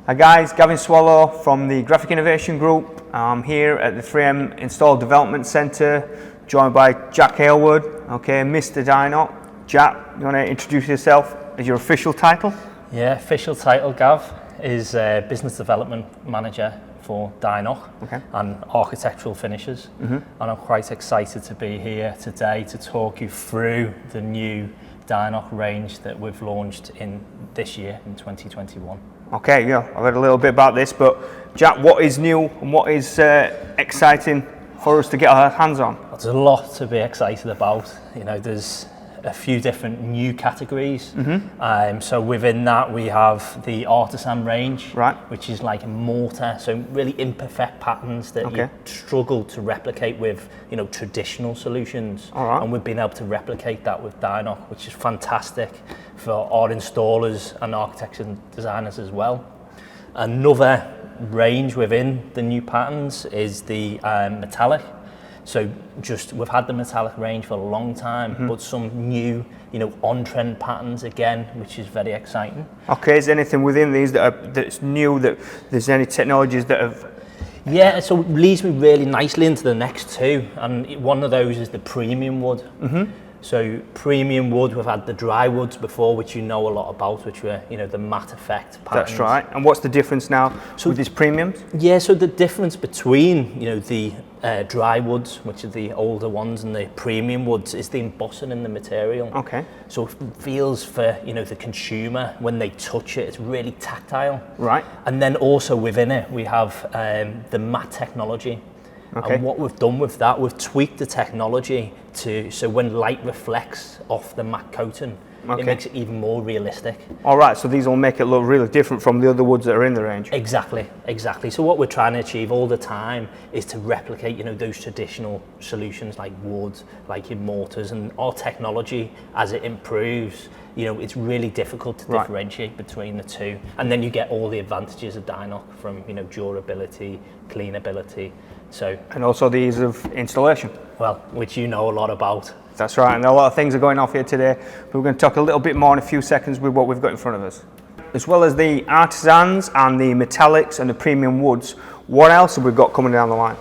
Hi guys, Gavin Swallow from the Graphic Innovation Group. I'm here at the 3M Install Development Centre, joined by Jack Aylward, okay, Mr. DI-NOC. Jack, you want to introduce yourself as your official title? Yeah, official title, Gav, is Business Development Manager for DI-NOC and Architectural Finishes. And I'm quite excited to be here today to talk you through the new DI-NOC range that we've launched in this year, in 2021. Okay, yeah, I've heard a little bit about this, but Jack, what is new and what is exciting for us to get our hands on? There's a lot to be excited about. You know, there's a few different new categories. So within that we have the artisan range, which is like a mortar, so really imperfect patterns that you struggle to replicate with, you know, traditional solutions. And we've been able to replicate that with DI-NOC, which is fantastic for our installers and architects and designers as well. Another range within the new patterns is the metallic. So we've had the metallic range for a long time, but some new, you know, on-trend patterns again, which is very exciting. Okay, is there anything within these that's new, that there's any technologies that have? Yeah, so it leads me really nicely into the next two, and one of those is the premium wood. So premium wood, we've had the dry woods before, which you know a lot about, which were, you know, the matte effect patterns. That's right. And what's the difference now with these premiums? Yeah, so the difference between, you know, the dry woods, which are the older ones, and the premium woods is the embossing in the material. Okay. So it feels for, you know, the consumer, when they touch it, it's really tactile. Right. And then also within it, we have the matte technology. And what we've done with that, we've tweaked the technology so when light reflects off the matte coating, it makes it even more realistic. All right, so these will make it look really different from the other woods that are in the range. Exactly. So what we're trying to achieve all the time is to replicate, you know, those traditional solutions like wood, like your mortars, and our technology, as it improves, you know, it's really difficult to differentiate between the two. And then you get all the advantages of DI-NOC from, you know, durability, cleanability. And also the ease of installation. Well, which you know a lot about. That's right, and a lot of things are going off here today, but we're going to talk a little bit more in a few seconds with what we've got in front of us. As well as the artisans and the metallics and the premium woods, what else have we got coming down the line?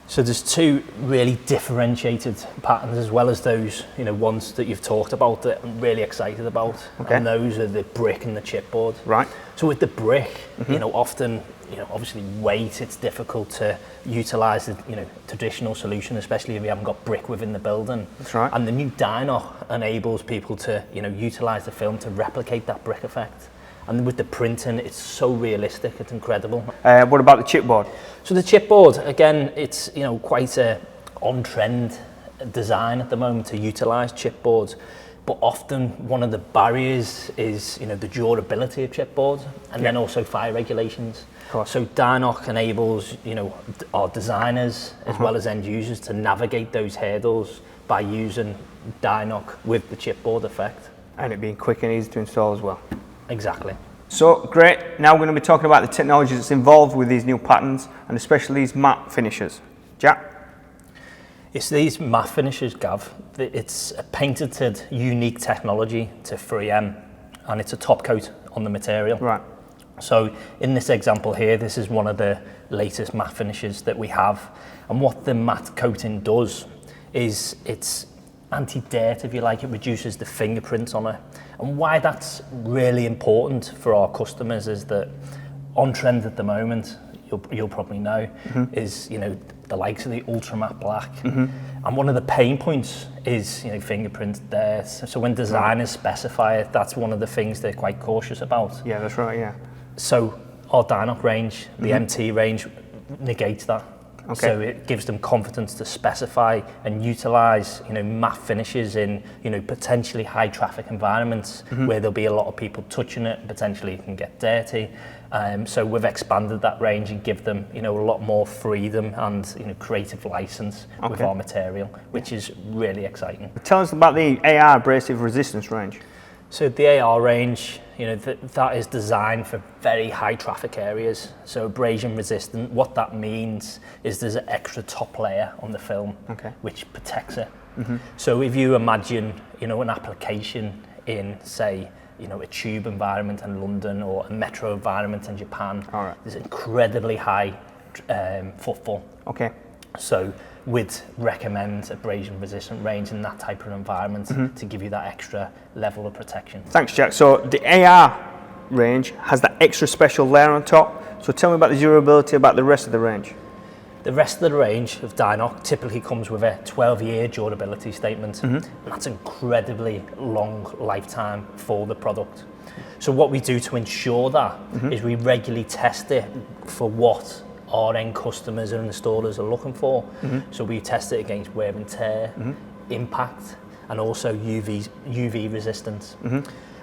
So there's two really differentiated patterns, as well as those, you know, ones that you've talked about that I'm really excited about. And those are the brick and the chipboard. Right. So with the brick, you know, often, you know, obviously weight, it's difficult to utilize the, you know, traditional solution, especially if you haven't got brick within the building. That's right. And the new DI-NOC enables people to, you know, utilize the film to replicate that brick effect. And with the printing, it's so realistic, it's incredible. What about the chipboard? So the chipboard, again, it's, you know, quite a on-trend design at the moment to utilize chipboards. But often one of the barriers is, you know, the durability of chipboard, and then also fire regulations. So DI-NOC enables, you know, our designers as well as end users to navigate those hurdles by using DI-NOC with the chipboard effect. And it being quick and easy to install as well. Exactly. So great, now we're going to be talking about the technology that's involved with these new patterns, and especially these matte finishes. Jack? It's these matte finishes, Gav. It's a patented, unique technology to 3M, and it's a top coat on the material. Right. So in this example here, this is one of the latest matte finishes that we have. And what the matte coating does is it's anti-dirt, if you like. It reduces the fingerprints on it. And why that's really important for our customers is that on trend at the moment, you'll probably know, is, you know, the likes of the ultra matte black. And one of the pain points is, you know, fingerprint dirt. So when designers specify it, that's one of the things they're quite cautious about. Yeah, that's right, yeah. So our DI-NOC range, the MT range, negates that. So it gives them confidence to specify and utilize, you know, matte finishes in, you know, potentially high traffic environments where there'll be a lot of people touching it, potentially it can get dirty. So we've expanded that range and give them, you know, a lot more freedom and, you know, creative license with our material, which is really exciting. Tell us about the AR abrasive resistance range. So the AR range, you know, that is designed for very high traffic areas. So abrasion resistant, what that means is there's an extra top layer on the film, which protects it. So if you imagine, you know, an application in, say, a tube environment in London or a metro environment in Japan, all right, there's incredibly high footfall. Okay. So we'd recommend abrasion resistant range in that type of environment to give you that extra level of protection. Thanks, Jack. So the AR range has that extra special layer on top. So tell me about the durability about the rest of the range. The rest of the range of DI-NOC typically comes with a 12-year durability statement, and that's incredibly long lifetime for the product. So what we do to ensure that is we regularly test it for what our end customers and installers are looking for. So we test it against wear and tear, impact, and also UV resistance.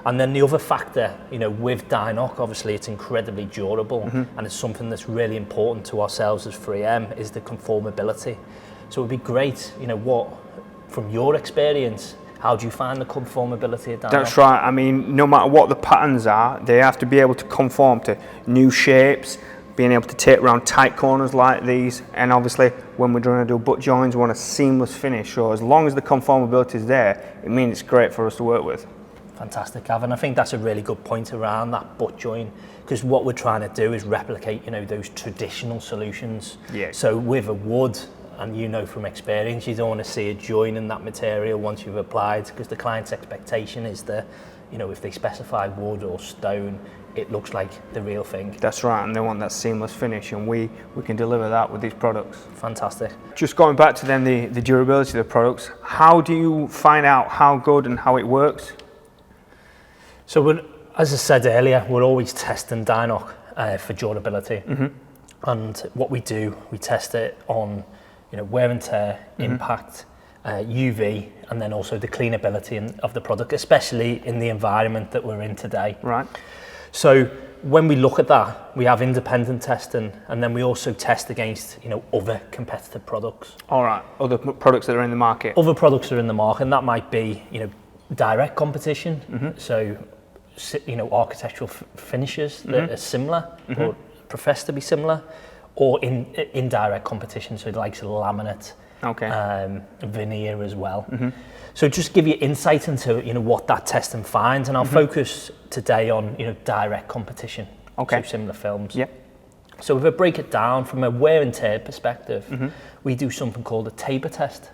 And then the other factor, with DI-NOC, obviously it's incredibly durable, and it's something that's really important to ourselves as 3M is the conformability. So it'd be great, from your experience, how do you find the conformability of DI-NOC? That's right. I mean, no matter what the patterns are, they have to be able to conform to new shapes, being able to take around tight corners like these, and obviously when we're trying to do butt joins, we want a seamless finish. So as long as the conformability is there, it means it's great for us to work with. Fantastic, Gavin. I think that's a really good point around that butt joint, because what we're trying to do is replicate, those traditional solutions. Yeah. So with a wood, and from experience, you don't want to see a join in that material once you've applied, because the client's expectation is that, if they specify wood or stone, it looks like the real thing. That's right, and they want that seamless finish, and we can deliver that with these products. Fantastic. Just going back to then the durability of the products, how do you find out how good and how it works? So as I said earlier, we're always testing DI-NOC for durability. And what we do, we test it on wear and tear, impact, UV, and then also the cleanability of the product, especially in the environment that we're in today. Right. So when we look at that, we have independent testing, and then we also test against other competitive products. All right, other products that are in the market. Other products that are in the market, and that might be direct competition. So architectural finishes that are similar or profess to be similar, or in indirect competition, so the likes of laminate, veneer as well. So just give you insight into what that testing finds, and I'll focus today on direct competition, so similar films. Yeah. So if I break it down from a wear and tear perspective, we do something called a taper test.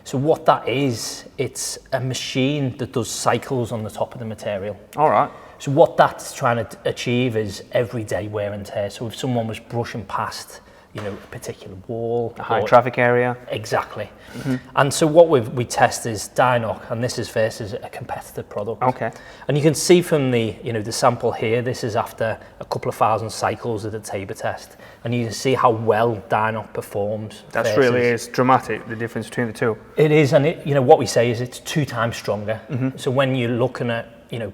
So what that is, it's a machine that does cycles on the top of the material. All right. So what that's trying to achieve is everyday wear and tear. So if someone was brushing past, a particular wall, a high traffic area. Exactly. And so what we test is DI-NOC, and this is versus a competitive product. Okay. And you can see from the the sample here, this is after a couple of thousand cycles of the taper test, and you can see how well DI-NOC performs. That really is dramatic, the difference between the two. It is, and what we say is it's 2 times stronger. So when you're looking at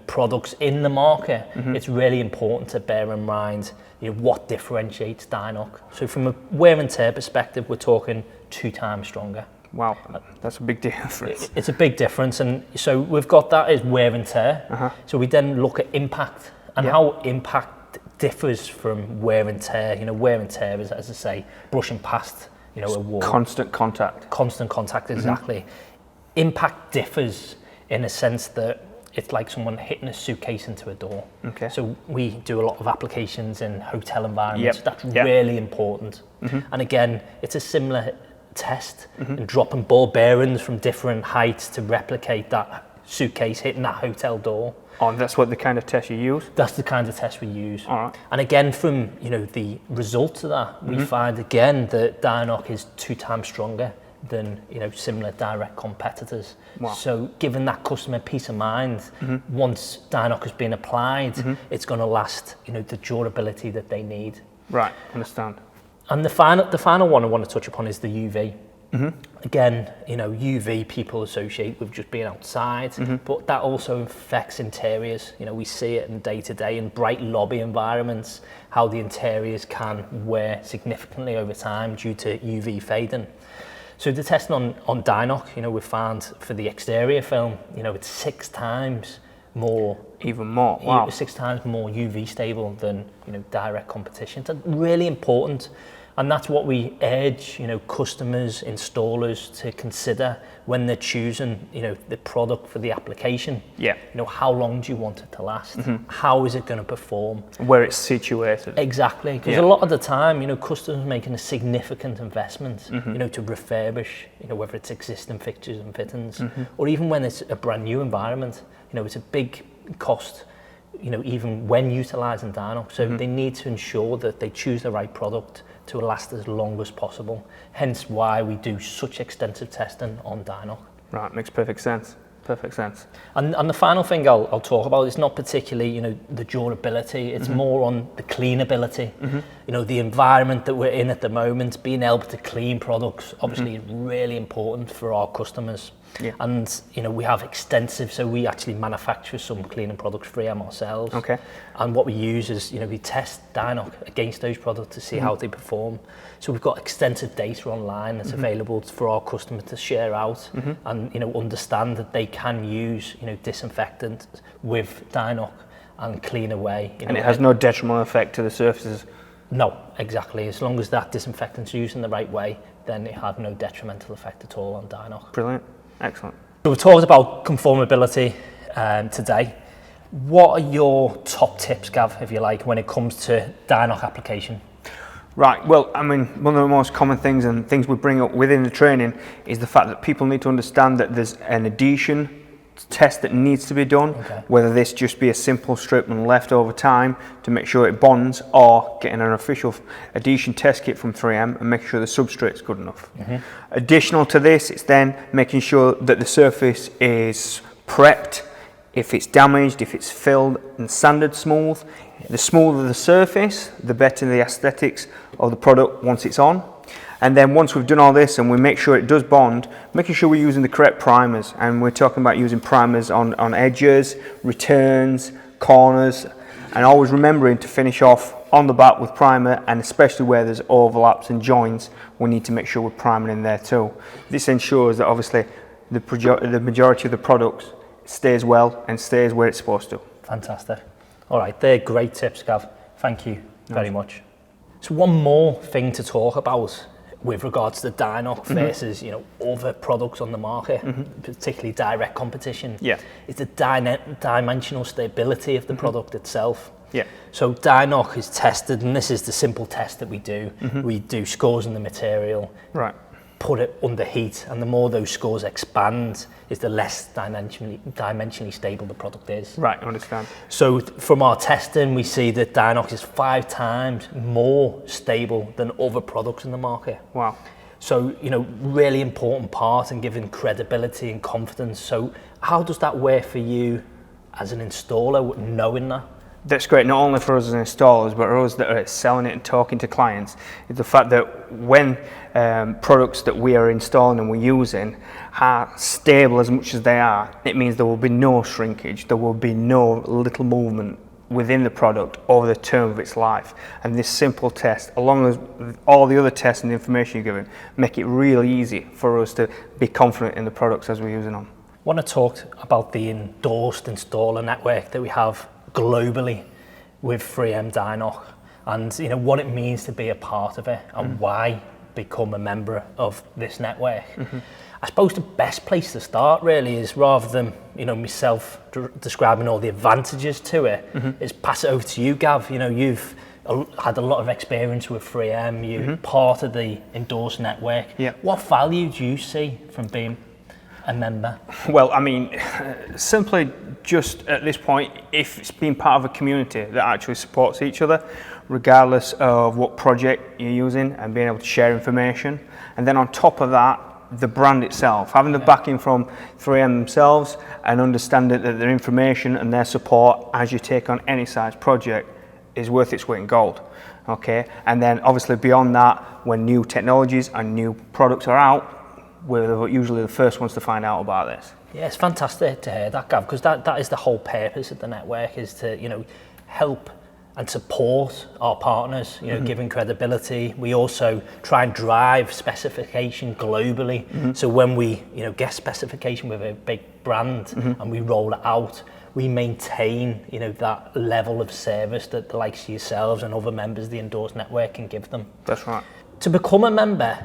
products in the market, it's really important to bear in mind what differentiates DI-NOC. So from a wear and tear perspective, we're talking 2 times stronger. Wow, that's a big difference. It's a big difference, and so we've got that as wear and tear. So we then look at impact and how impact differs from wear and tear. Wear and tear is, as I say, brushing past a wall. Constant contact. Constant contact, exactly. Impact differs in a sense that it's like someone hitting a suitcase into a door. Okay. So we do a lot of applications in hotel environments. That's really important. And again, it's a similar test, and dropping ball bearings from different heights to replicate that suitcase hitting that hotel door. Oh, and that's what the kind of test you use? That's the kind of test we use. All right. And again, from the results of that, we find again that DI-NOC is 2 times stronger than similar direct competitors. Wow. So giving that customer peace of mind, once DI-NOC has been applied, it's going to last the durability that they need. Right, understand. And the final one I want to touch upon is the UV. Again, UV people associate with just being outside, but that also affects interiors. We see it in day-to-day in bright lobby environments, how the interiors can wear significantly over time due to UV fading. So the testing on DI-NOC, we found for the exterior film, it's 6 times more. Even more, wow. 6 times more UV stable than, direct competition. That's really important. And that's what we urge, customers, installers to consider when they're choosing, the product for the application. Yeah. How long do you want it to last? How is it going to perform? Where it's situated. Exactly, because a lot of the time, customers making a significant investment, to refurbish, whether it's existing fixtures and fittings, or even when it's a brand new environment, it's a big cost. Even when utilising DI-NOC, so they need to ensure that they choose the right product to last as long as possible. Hence why we do such extensive testing on DI-NOC. Right, makes perfect sense. Perfect sense. And the final thing I'll talk about is not particularly, the durability. It's more on the cleanability. The environment that we're in at the moment, being able to clean products, obviously, is really important for our customers. Yeah. And we have extensive, so we actually manufacture some cleaning products 3M ourselves. Okay. And what we use is, we test DI-NOC against those products to see how they perform. So we've got extensive data online that's available for our customers to share out and understand that they can use disinfectant with DI-NOC and clean away. And it has no detrimental effect to the surfaces. No, exactly. As long as that disinfectant's used in the right way, then it had no detrimental effect at all on DI-NOC. Brilliant. Excellent. So we've talked about conformability today. What are your top tips, Gav, if you like, when it comes to DI-NOC application? Right, well, I mean, one of the most common things and things we bring up within the training is the fact that people need to understand that there's an adhesion test that needs to be done, whether this just be a simple strip and left over time to make sure it bonds, or getting an official adhesion test kit from 3M and making sure the substrate's good enough. Additional to this, it's then making sure that the surface is prepped. If it's damaged, if it's filled and sanded smooth, the smoother the surface, the better the aesthetics of the product once it's on. And then once we've done all this and we make sure it does bond, making sure we're using the correct primers. And we're talking about using primers on edges, returns, corners, and always remembering to finish off on the back with primer, and especially where there's overlaps and joins, we need to make sure we're priming in there too. This ensures that obviously the majority of the products stays well and stays where it's supposed to. Fantastic. All right, they're great tips, Gav. Thank you very much. So one more thing to talk about with regards to DI-NOC versus other products on the market, particularly direct competition, is the dimensional stability of the product itself. So DI-NOC is tested, and this is the simple test that we do. We do scores in the material, put it under heat, and the more those scores expand, is the less dimensionally stable the product is. Right, I understand. So from our testing, we see that DI-NOC is 5 times more stable than other products in the market. Wow. So, really important part in giving credibility and confidence. So how does that work for you as an installer, knowing that? That's great, not only for us as installers, but for us that are selling it and talking to clients, is the fact that when products that we are installing and we're using are stable as much as they are, it means there will be no shrinkage, there will be no little movement within the product over the term of its life. And this simple test, along with all the other tests and the information you're giving, make it really easy for us to be confident in the products as we're using them. I want to talk about the Endorsed installer network that we have globally with 3M DI-NOC, and what it means to be a part of it and why become a member of this network. I suppose the best place to start really is, rather than myself describing all the advantages to it, is pass it over to you, Gav. You've had a lot of experience with 3M, you're part of the Endorsed network. What value do you see from being a member? Well, I mean, simply just at this point, if it's being part of a community that actually supports each other, regardless of what project you're using, and being able to share information. And then on top of that, the brand itself, having the backing from 3M themselves, and understanding that their information and their support as you take on any size project is worth its weight in gold. Okay, and then obviously beyond that, when new technologies and new products are out, we're usually the first ones to find out about this. Yeah, it's fantastic to hear that, Gav, because that is the whole purpose of the network, is to help and support our partners, giving credibility. We also try and drive specification globally. So when we get specification with a big brand and we roll it out, we maintain that level of service that the likes of yourselves and other members of the Endorsed network can give them. That's right. To become a member,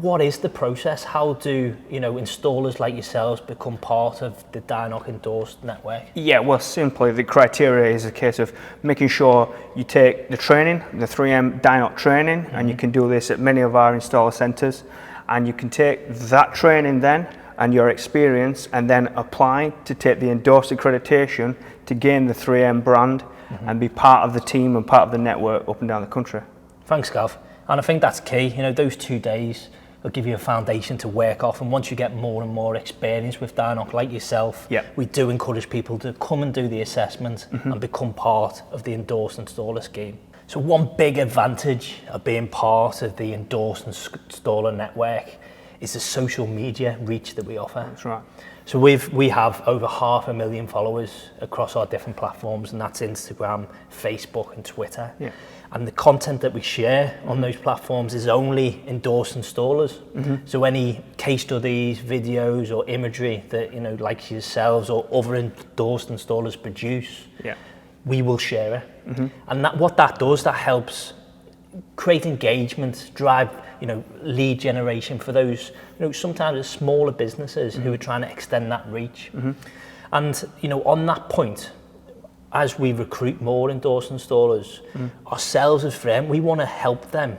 what is the process? How do installers like yourselves become part of the DI-NOC Endorsed network? Yeah, well, simply the criteria is a case of making sure you take the training, the 3M DI-NOC training, and you can do this at many of our installer centres, and you can take that training then and your experience and then apply to take the Endorsed accreditation to gain the 3M brand and be part of the team and part of the network up and down the country. Thanks, Gav. And I think that's key. Those 2 days will give you a foundation to work off, and once you get more and more experience with DI-NOC like yourself, we do encourage people to come and do the assessment and become part of the Endorsed installer scheme. So one big advantage of being part of the Endorsed installer network is the social media reach that we offer. That's right. So we have over 500,000 followers across our different platforms, and that's Instagram, Facebook and Twitter. Yeah. And the content that we share on those platforms is only Endorsed installers. So any case studies, videos or imagery that like yourselves or other Endorsed installers produce, we will share it. And what that does, that helps create engagement, drive lead generation for those sometimes smaller businesses who are trying to extend that reach. And on that point, as we recruit more Endorsed installers, ourselves as Frame, we want to help them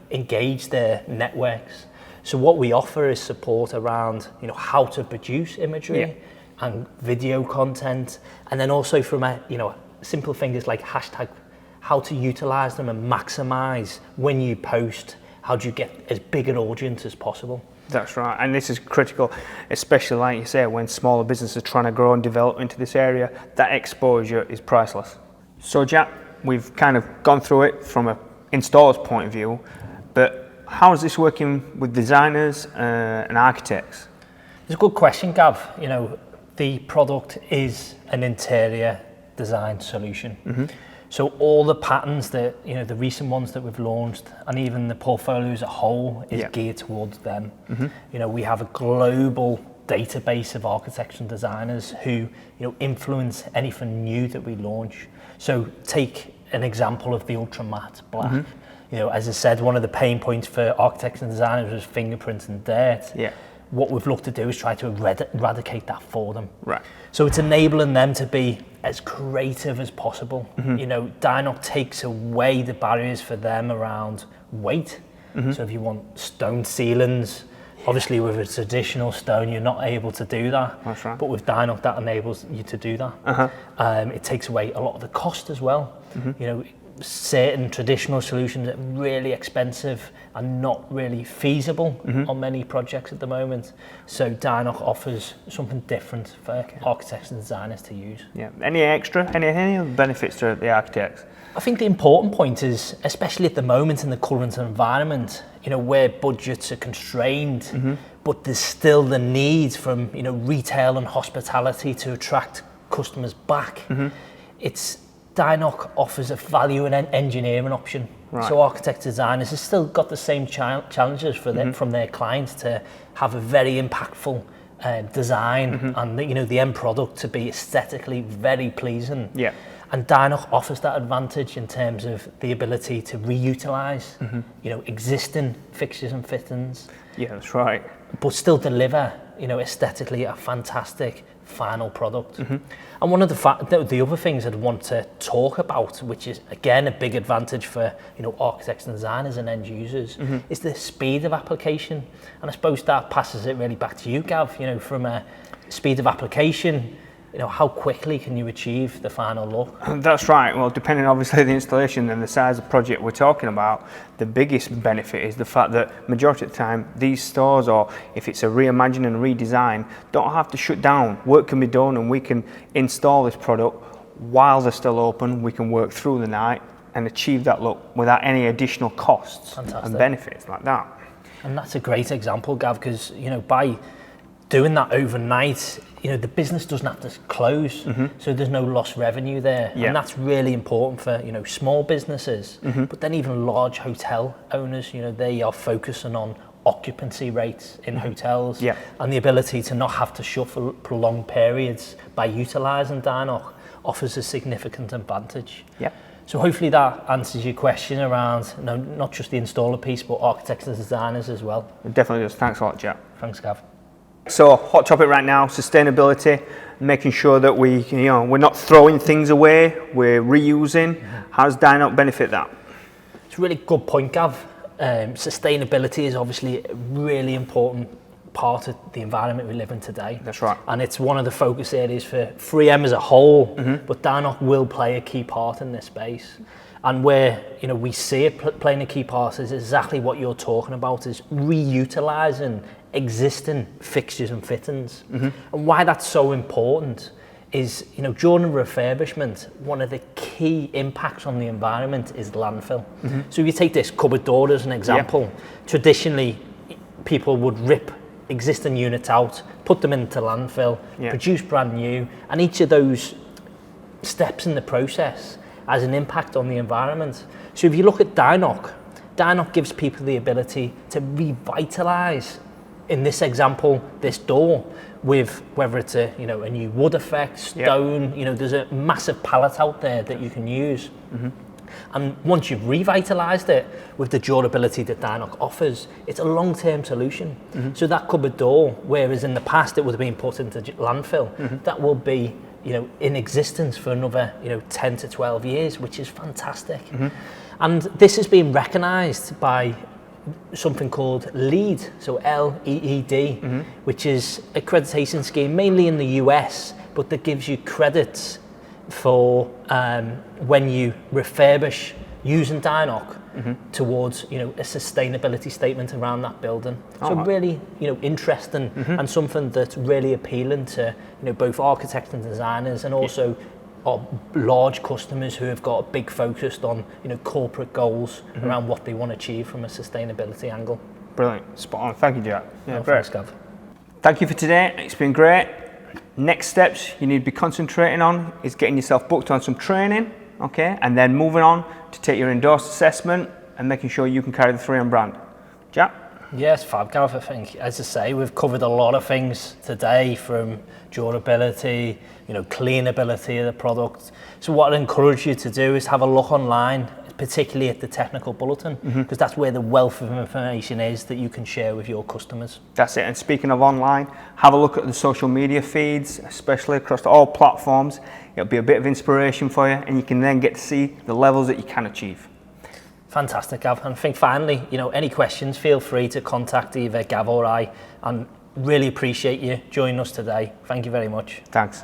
engage their networks. So what we offer is support around how to produce imagery and video content, and then also from simple things like hashtag, how to utilize them and maximize when you post. How do you get as big an audience as possible? That's right, and this is critical, especially like you say, when smaller businesses are trying to grow and develop into this area. That exposure is priceless. So Jack, we've kind of gone through it from an installer's point of view, but how is this working with designers and architects? It's a good question, Gav. The product is an interior design solution. So all the patterns that, the recent ones that we've launched and even the portfolio as a whole is geared towards them. We have a global database of architects and designers who, influence anything new that we launch. So take an example of the ultra matte black. As I said, one of the pain points for architects and designers was fingerprints and dirt. What we've looked to do is try to eradicate that for them. Right. So it's enabling them to be as creative as possible. DI-NOC takes away the barriers for them around weight. So if you want stone ceilings, obviously with a traditional stone, you're not able to do that. That's right. But with DI-NOC, that enables you to do that. It takes away a lot of the cost as well. Certain traditional solutions are really expensive and not really feasible on many projects at the moment. So DI-NOC offers something different for architects and designers to use. Any other benefits to the architects? I think the important point is, especially at the moment in the current environment, where budgets are constrained, but there's still the need from retail and hospitality to attract customers back. It's DI-NOC offers a value and engineering option. Right. So architects, designers have still got the same challenges for them, from their clients to have a very impactful design and the end product to be aesthetically very pleasing. And DI-NOC offers that advantage in terms of the ability to reutilize existing fixtures and fittings. That's right. But still deliver aesthetically a fantastic final product. And one of the other things I'd want to talk about, which is again a big advantage for architects and designers and end users, is the speed of application. And I suppose that passes it really back to you, Gav. From a speed of application, how quickly can you achieve the final look? That's right. Well, depending obviously on the installation and the size of the project we're talking about, the biggest benefit is the fact that majority of the time these stores, or if it's a reimagine and redesign, don't have to shut down. Work can be done and we can install this product while they're still open. We can work through the night and achieve that look without any additional costs and benefits like that. And that's a great example, Gav, because by doing that overnight, the business doesn't have to close, so there's no lost revenue there. And that's really important for small businesses, but then even large hotel owners, they are focusing on occupancy rates in hotels and the ability to not have to shut for prolonged periods by utilising DI-NOC offers a significant advantage. Yep. So hopefully that answers your question around not just the installer piece, but architects and designers as well. It definitely does. Thanks a lot, Jack. Thanks, Gav. So hot topic right now, sustainability, making sure that we're not throwing things away, we're reusing. How does DI-NOC benefit that? It's a really good point, Gav. Sustainability is obviously a really important part of the environment we live in today. That's right. And it's one of the focus areas for 3M as a whole, but DI-NOC will play a key part in this space. And where we see it playing a key part is exactly what you're talking about, is reutilising existing fixtures and fittings. And why that's so important is, during refurbishment, one of the key impacts on the environment is landfill. So if you take this cupboard door as an example, traditionally people would rip existing units out, put them into landfill, produce brand new, and each of those steps in the process has an impact on the environment. So if you look at DI-NOC, DI-NOC gives people the ability to revitalise, in this example, this door, with whether it's a new wood effect, stone, there's a massive palette out there that you can use. And once you've revitalised it with the durability that DI-NOC offers, it's a long-term solution. So that cupboard door, whereas in the past it would have been put into landfill, that will be in existence for another 10 to 12 years, which is fantastic. And this has been recognised by something called LEED, so L-E-E-D, which is accreditation scheme mainly in the US, but that gives you credits for when you refurbish using DI-NOC towards a sustainability statement around that building. So really interesting and something that's really appealing to both architects and designers, and also our large customers who have got a big focus on corporate goals around what they want to achieve from a sustainability angle. Brilliant, spot on. Thank you, Jack. Great. Thanks, Gav. Thank you for today. It's been great. Next steps you need to be concentrating on is getting yourself booked on some training, okay, and then moving on to take your endorsed assessment and making sure you can carry the 3M brand. Jack? Yes, fab, Gav. I think, as I say, we've covered a lot of things today, from durability, cleanability of the product. So what I'd encourage you to do is have a look online, particularly at the technical bulletin, because that's where the wealth of information is that you can share with your customers. That's it. And speaking of online, have a look at the social media feeds, especially across all platforms. It'll be a bit of inspiration for you, and you can then get to see the levels that you can achieve. Fantastic, Gav. And I think finally, any questions, feel free to contact either Gav or I, and really appreciate you joining us today. Thank you very much. Thanks.